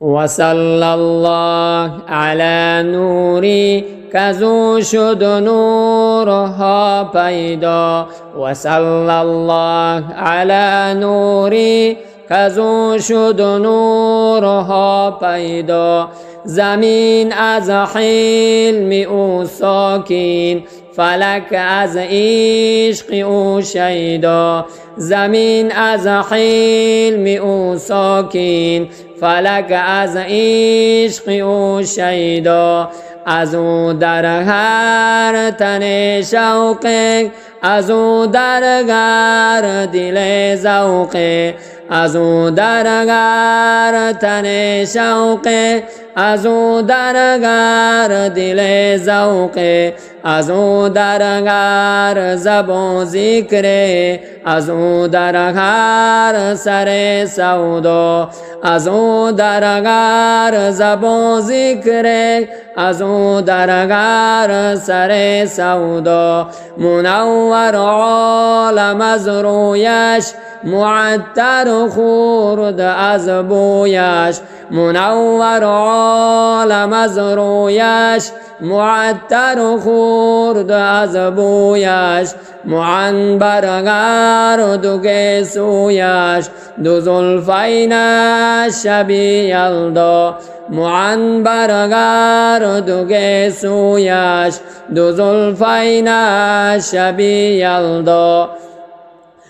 وصلی الله علی نوری کزو شد نورها پیدا. وصلی الله علی نوری کزو شد نورها پیدا. زمین از حلم او ساکین، فلک از عشق او شیدا. زمین از حلم او ساکین، فلک از عشق او شیدا. از او در هر تن شوقه، از او در هر دل ذوقه. از او در هر تن شوقه، از او در هر دل ذوقه. از او در هر زبان ذکره، از او در هر سر سودا. از او در هر زبان ذکره، از او در هر سر سودا. منور عالم از رویش، معطر خورد از بویش. منور عالم از رویش، معطر خورد از بویش. معنبر هر دو سویش، دو زلفینش شبیه یلدا. معنبر هر دو سویش، دو زلفینش شبیه یلدا.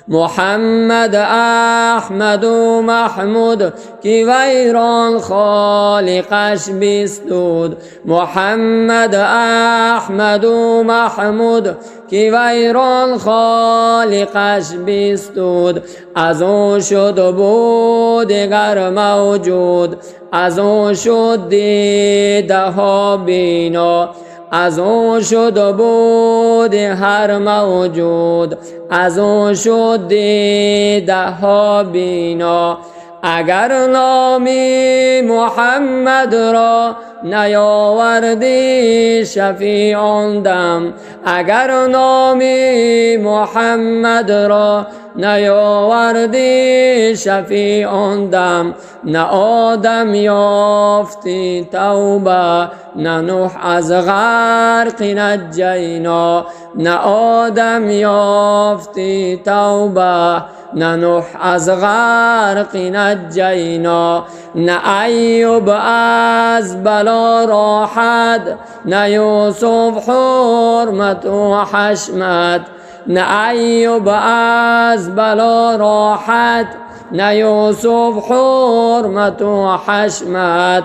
محمد احمد و محمود کی ویران خالقش بستود. محمد احمد و محمود کی ویران خالقش بستود. از او شد بود دیگر موجود، از او شد دیده ها بینا. از او شد بود هر موجود، از او شد دیده ها بینا. اگر نامی محمد را نیاوردی شفیع آن دم، اگر نامی محمد را نیاوردی شفیع آن دم. نه آدم یافتی توبه، نه نوح از غرق نجینا. نه آدم یافتی توبه، نه نوح از غرق نجینا. نه ایوب از بلا راحت، نه یوسف حرمت و حشمت. نه ایوب از بلا راحت، نه یوسف حرمت و حشمت.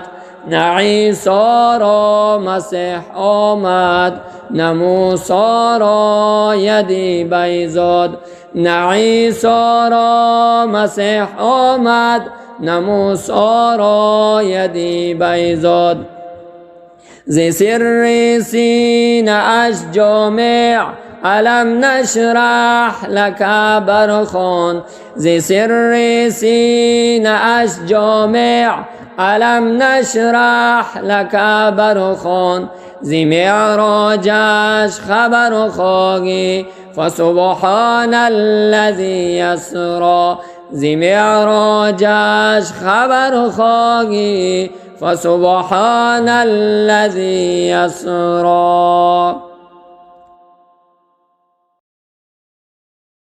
نه عیسی را مسیح آمد، نه موسی را یدی بیزاد. نه عیسی را مسیح آمد، نه موسی را یدی بیزاد. ز سر سینه اش جامع علم نشرح لک برخوان. ز سر سینه اش جامع علم نشرح لک برخوان. ز معراجش خبر خواهی، فسبحان الذی اسری. ز معراجش خبر خواهی، فسبحان الذی اسری.